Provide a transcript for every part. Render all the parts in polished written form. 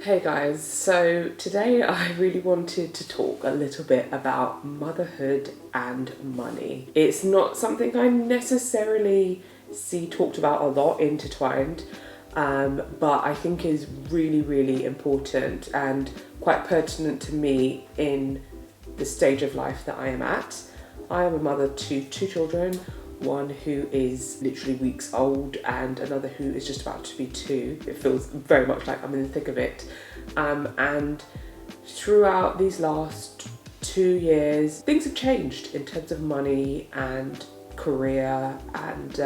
Hey guys, so today I really wanted to talk a little bit about motherhood and money. It's not something I necessarily see talked about a lot intertwined, but I think is really important and quite pertinent to me in the stage of life that I am at. I am a mother to two children, one who is literally weeks old and another who is just about to be 2. It feels very much like I'm in the thick of it. And throughout these last 2 years, things have changed in terms of money and career, and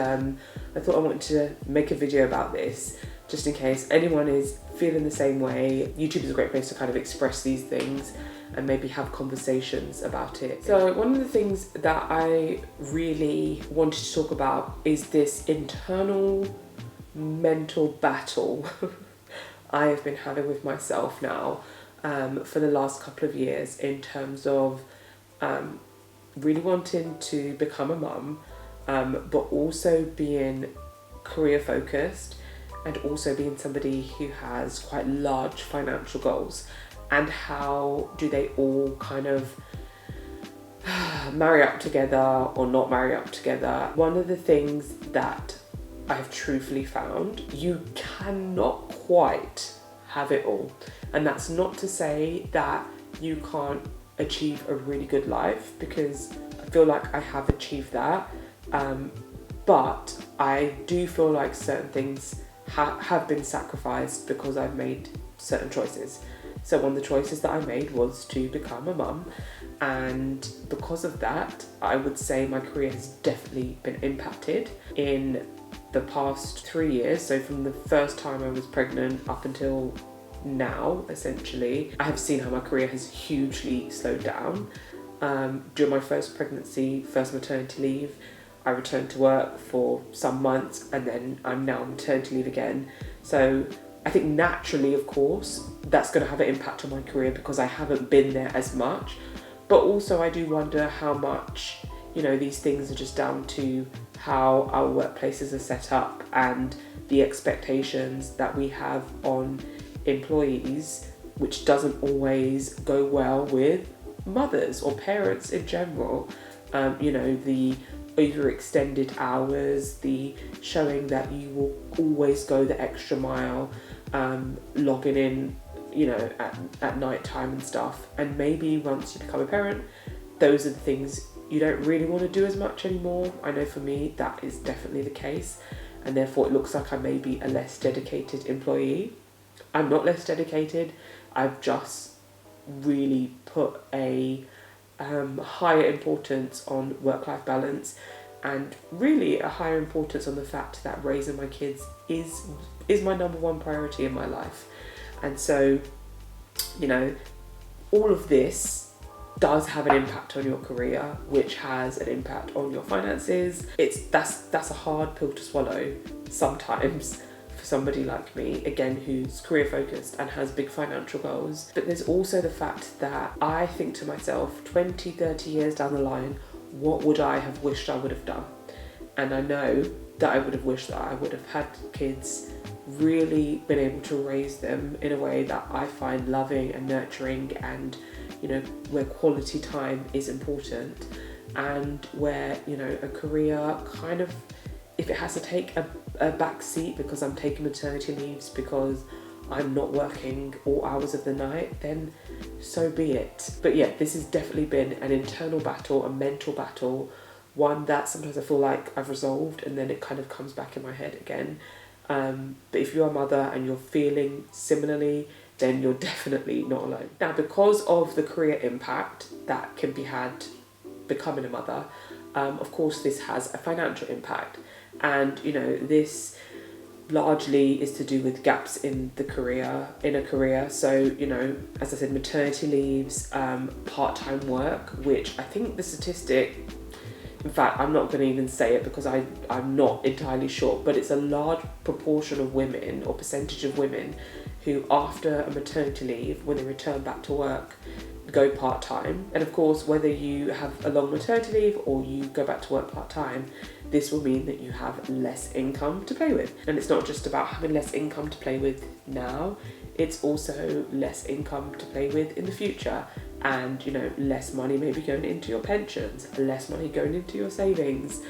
I thought I wanted to make a video about this just in case anyone is feeling the same way. YouTube is a great place to kind of express these things and maybe have conversations about it. So one of the things that I really wanted to talk about is this internal mental battle I have been having with myself now for the last couple of years in terms of really wanting to become a mum, but also being career focused and also being somebody who has quite large financial goals. And how do they all kind of marry up together or not marry up together? One of the things that I've truthfully found, you cannot quite have it all. And that's not to say that you can't achieve a really good life, because I feel like I have achieved that. But I do feel like certain things have been sacrificed because I've made certain choices. So one of the choices that I made was to become a mum, and because of that, I would say my career has definitely been impacted in the past 3 years. So from the first time I was pregnant up until now, essentially, I have seen how my career has hugely slowed down. During my first pregnancy, first maternity leave, I returned to work for some months, and then I'm now on maternity leave again. So I think naturally, of course, that's going to have an impact on my career because I haven't been there as much. But also I do wonder how much, these things are just down to how our workplaces are set up and the expectations that we have on employees, which doesn't always go well with mothers or parents in general. The overextended hours, the showing that you will always go the extra mile, logging in, at night time and stuff. And maybe once you become a parent, those are the things you don't really want to do as much anymore. I know for me, that is definitely the case. And therefore it looks like I may be a less dedicated employee. I'm not less dedicated. I've just really put a higher importance on work-life balance, and really a higher importance on the fact that raising my kids is my number one priority in my life. And so, all of this does have an impact on your career, which has an impact on your finances. That's a hard pill to swallow sometimes for somebody like me, again, who's career focused and has big financial goals. But there's also the fact that I think to myself, 20, 30 years down the line, what would I have wished I would have done? And I know that I would have wished that I would have had kids, really been able to raise them in a way that I find loving and nurturing, and where quality time is important, and where a career kind of, if it has to take a back seat because I'm taking maternity leaves because I'm not working all hours of the night, then so be it. But yeah, this has definitely been an internal battle, a mental battle, one that sometimes I feel like I've resolved and then it kind of comes back in my head again. But if you're a mother and you're feeling similarly, then you're definitely not alone. Now, because of the career impact that can be had becoming a mother, of course this has a financial impact. And this largely is to do with gaps in a career. So, as I said, maternity leaves, part-time work, which I think the statistic, in fact, I'm not going to even say it because I'm not entirely sure, but it's a large proportion of women, or percentage of women, who after a maternity leave, when they return back to work, go part-time. And of course, whether you have a long maternity leave or you go back to work part-time, this will mean that you have less income to play with. And it's not just about having less income to play with now, it's also less income to play with in the future, and less money maybe going into your pensions, less money going into your savings,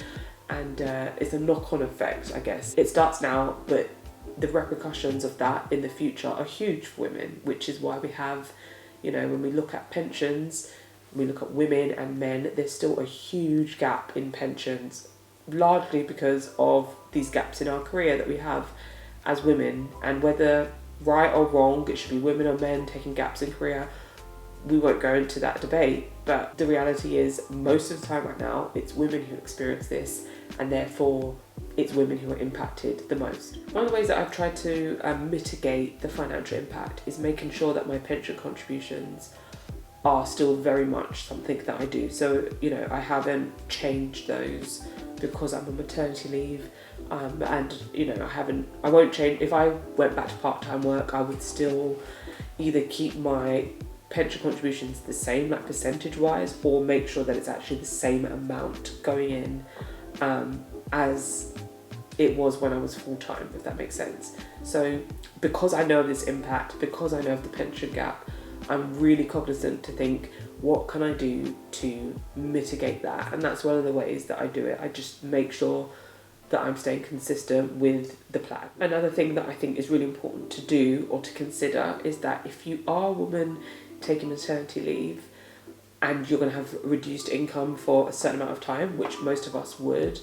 and it's a knock-on effect, I guess. It starts now, but the repercussions of that in the future are huge for women, which is why we have, when we look at pensions, we look at women and men, there's still a huge gap in pensions, largely because of these gaps in our career that we have as women. And whether right or wrong it should be women or men taking gaps in career, we won't go into that debate, but the reality is most of the time right now it's women who experience this, and therefore it's women who are impacted the most. One of the ways that I've tried to mitigate the financial impact is making sure that my pension contributions are still very much something that I do. So, I haven't changed those because I'm on maternity leave, and I won't change. If I went back to part-time work, I would still either keep my pension contributions the same, like percentage-wise, or make sure that it's actually the same amount going in as it was when I was full-time, if that makes sense. So because I know of this impact, because I know of the pension gap, I'm really cognizant to think, what can I do to mitigate that? And that's one of the ways that I do it. I just make sure that I'm staying consistent with the plan. Another thing that I think is really important to do or to consider is that if you are a woman taking maternity leave and you're going to have reduced income for a certain amount of time, which most of us would,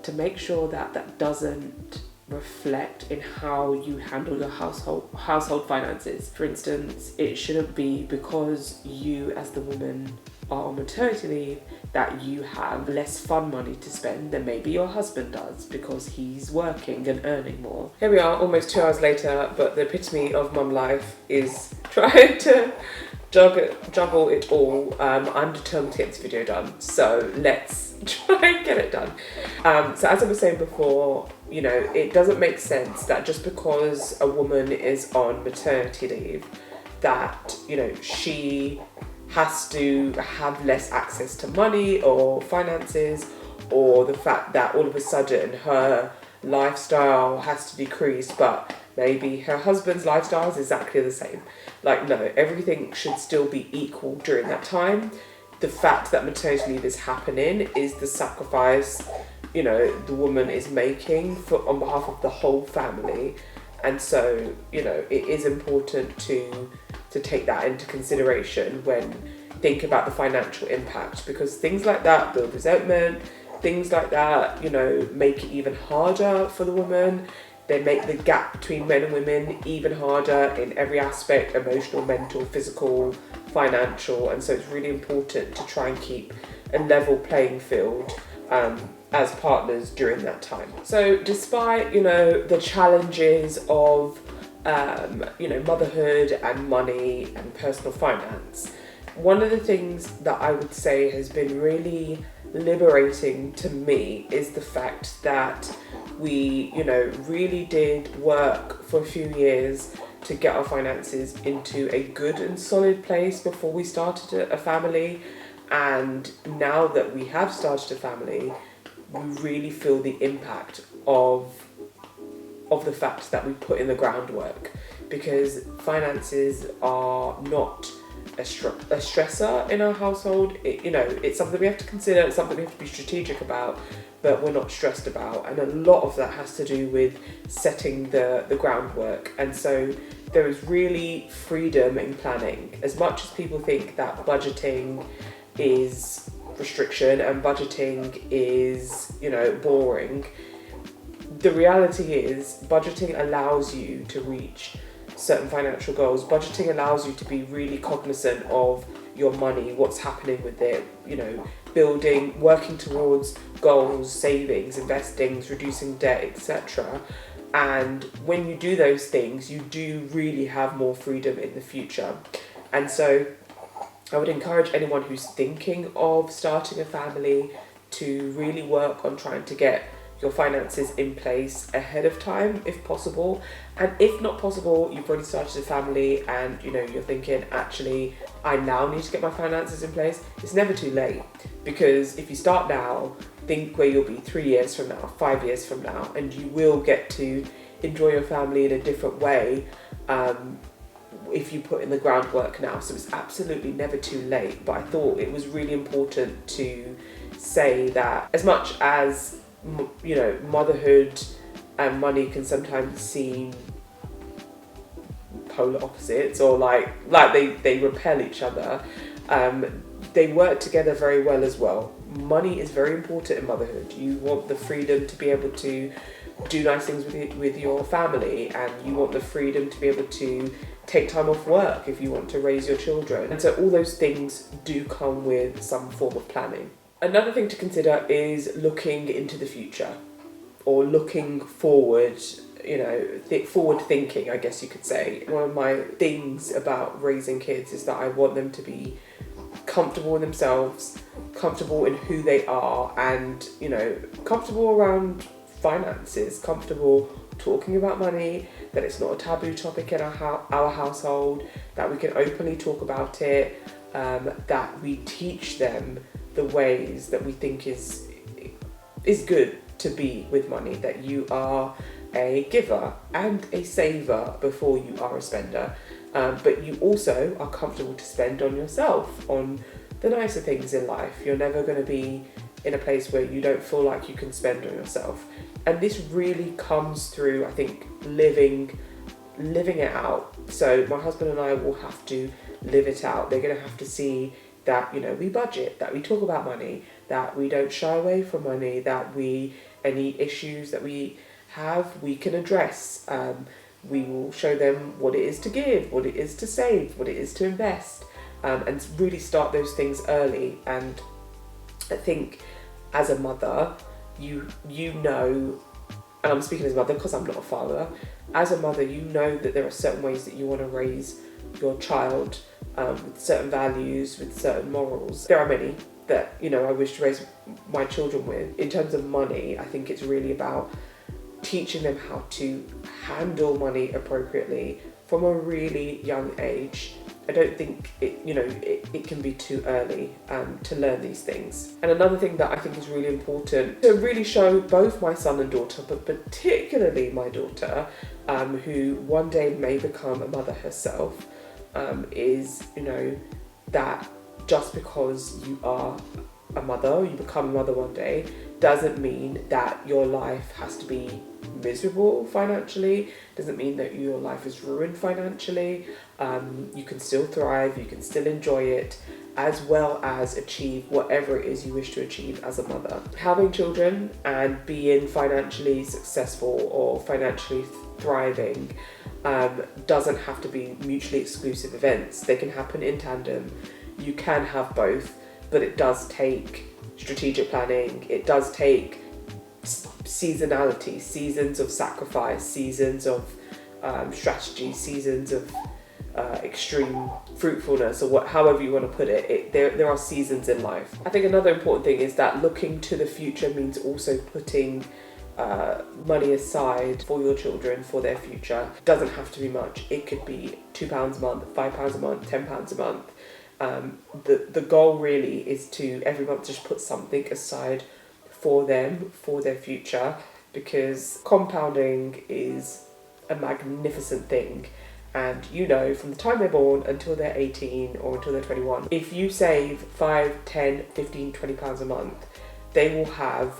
to make sure that that doesn't reflect in how you handle your household finances. For instance, it shouldn't be because you as the woman are on maternity leave that you have less fun money to spend than maybe your husband does because he's working and earning more. Here we are, almost 2 hours later, but the epitome of mum life is trying to juggle it all. I'm determined to get this video done, so let's try and get it done. So as I was saying before, it doesn't make sense that just because a woman is on maternity leave that, she has to have less access to money or finances, or the fact that all of a sudden her lifestyle has to decrease, but maybe her husband's lifestyle is exactly the same. Like, no, everything should still be equal during that time. The fact that maternity leave is happening is the sacrifice, the woman is making on behalf of the whole family. And so, it is important to take that into consideration when think about the financial impact, because things like that build resentment, things like that, make it even harder for the woman. They make the gap between men and women even harder in every aspect: emotional, mental, physical, financial. And so it's really important to try and keep a level playing field as partners during that time. So despite, the challenges of, motherhood and money and personal finance, one of the things that I would say has been really liberating to me is the fact that we, really did work for a few years to get our finances into a good and solid place before we started a family. And now that we have started a family, we really feel the impact of the fact that we put in the groundwork, because finances are not a stressor in our household. It's something we have to consider, it's something we have to be strategic about, but we're not stressed about. And a lot of that has to do with setting the groundwork. And so there is really freedom in planning. As much as people think that budgeting is restriction and budgeting is, boring, the reality is budgeting allows you to reach certain financial goals. Budgeting allows you to be really cognizant of your money, what's happening with it, building, working towards goals, savings, investings, reducing debt, etc. And when you do those things, you do really have more freedom in the future. And so I would encourage anyone who's thinking of starting a family to really work on trying to get your finances in place ahead of time, if possible. And if not possible, you've already started a family and you're thinking, actually, I now need to get my finances in place. It's never too late, because if you start now, think where you'll be 3 years from now, 5 years from now, and you will get to enjoy your family in a different way. if you put in the groundwork now. So it's absolutely never too late. But I thought it was really important to say that as much as, you know, motherhood and money can sometimes seem polar opposites, or like they repel each other, they work together very well as well. Money is very important in motherhood. You want the freedom to be able to do nice things with your family, and you want the freedom to be able to take time off work if you want to raise your children. And so all those things do come with some form of planning. Another thing to consider is looking into the future, or looking forward, you know, forward thinking, I guess you could say. One of my things about raising kids is that I want them to be comfortable in themselves, comfortable in who they are, and, you know, comfortable around finances, comfortable talking about money, that it's not a taboo topic in our household, that we can openly talk about it, that we teach them the ways that we think is good to be with money, that you are a giver and a saver before you are a spender, but you also are comfortable to spend on yourself, on the nicer things in life. You're never going to be in a place where you don't feel like you can spend on yourself. And this really comes through, I think, living it out. So my husband and I will have to live it out. They're going to have to see that, you know, we budget, that we talk about money, that we don't shy away from money, that any issues that we have, we can address. We will show them what it is to give, what it is to save, what it is to invest, and really start those things early. And I think as a mother, you know, and I'm speaking as a mother because I'm not a father, as a mother, you know that there are certain ways that you want to raise your child, with certain values, with certain morals. There are many that, you know, I wish to raise my children with. In terms of money, I think it's really about teaching them how to handle money appropriately from a really young age. I don't think it can be too early to learn these things. And another thing that I think is really important to really show both my son and daughter, but particularly my daughter, who one day may become a mother herself, is, you know, that just because you are a mother, you become a mother one day, doesn't mean that your life has to be miserable financially, doesn't mean that your life is ruined financially. You can still thrive, you can still enjoy it, as well as achieve whatever it is you wish to achieve as a mother. Having children and being financially successful or financially thriving doesn't have to be mutually exclusive events. They can happen in tandem. You can have both, but it does take strategic planning. It does take seasonality, seasons of sacrifice, seasons of strategy, seasons of extreme fruitfulness, or however you want to put it. There are seasons in life. I think another important thing is that looking to the future means also putting money aside for your children, for their future. It doesn't have to be much. It could be £2 a month, £5 a month, £10 a month. The goal really is to every month just put something aside for them, for their future, because compounding is a magnificent thing. And you know, from the time they're born until they're 18 or until they're 21, if you save 5, 10, 15, £20 a month, they will have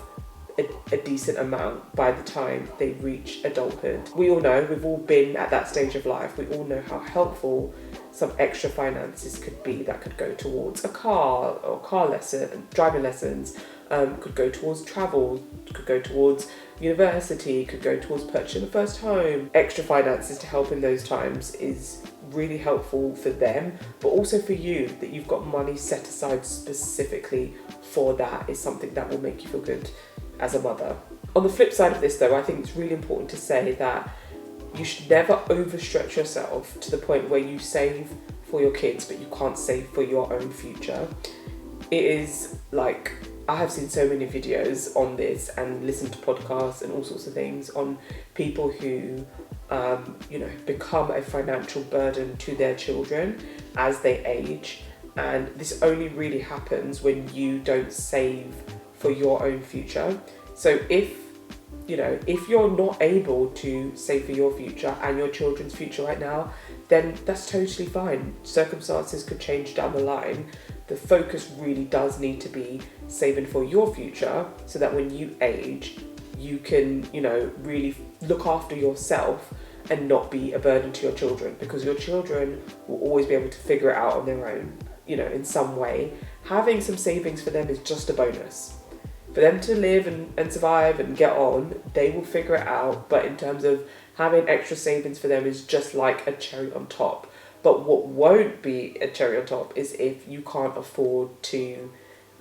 a decent amount by the time they reach adulthood. We all know, we've all been at that stage of life, we all know how helpful some extra finances could be. That could go towards a car or car lesson, driving lessons, could go towards travel, could go towards university, could go towards purchasing a first home. Extra finances to help in those times is really helpful for them, but also for you, that you've got money set aside specifically for that is something that will make you feel good as a mother. On the flip side of this though, I think it's really important to say that you should never overstretch yourself to the point where you save for your kids but you can't save for your own future. It is like, I have seen so many videos on this and listened to podcasts and all sorts of things on people who become a financial burden to their children as they age, and this only really happens when you don't save for your own future. So if you're not able to save for your future and your children's future right now, then that's totally fine. Circumstances could change down the line. The focus really does need to be saving for your future so that when you age, you can, really look after yourself and not be a burden to your children, because your children will always be able to figure it out on their own, in some way. Having some savings for them is just a bonus. For them to live and survive and get on, they will figure it out. But in terms of having extra savings for them is just like a cherry on top. But what won't be a cherry on top is if you can't afford to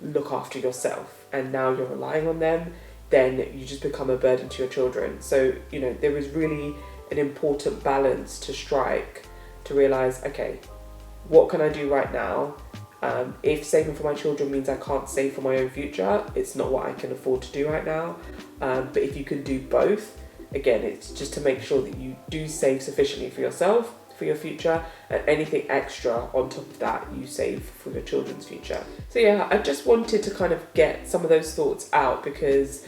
look after yourself and now you're relying on them, then you just become a burden to your children. So, there is really an important balance to strike to realise, okay, what can I do right now? If saving for my children means I can't save for my own future, it's not what I can afford to do right now. But if you can do both, again, it's just to make sure that you do save sufficiently for yourself, for your future, and anything extra on top of that you save for your children's future. So yeah, I just wanted to kind of get some of those thoughts out because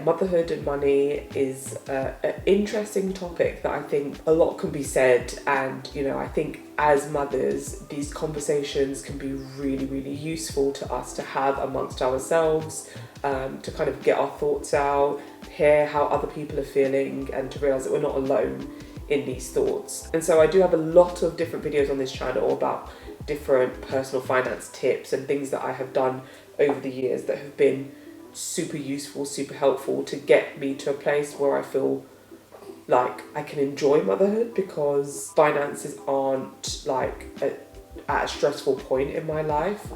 motherhood and money is an interesting topic that I think a lot can be said, and I think as mothers these conversations can be really, really useful to us to have amongst ourselves, to kind of get our thoughts out, hear how other people are feeling, and to realise that we're not alone in these thoughts. And so I do have a lot of different videos on this channel about different personal finance tips and things that I have done over the years that have been super useful, super helpful to get me to a place where I feel like I can enjoy motherhood, because finances aren't at a stressful point in my life.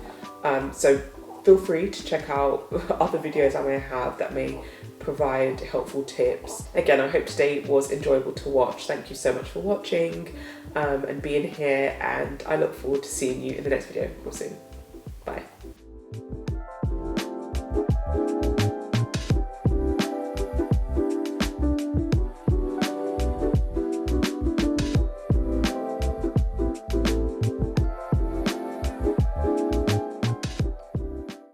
So feel free to check out other videos I may have that may provide helpful tips. Again, I hope today was enjoyable to watch. Thank you so much for watching and being here, and I look forward to seeing you in the next video real soon.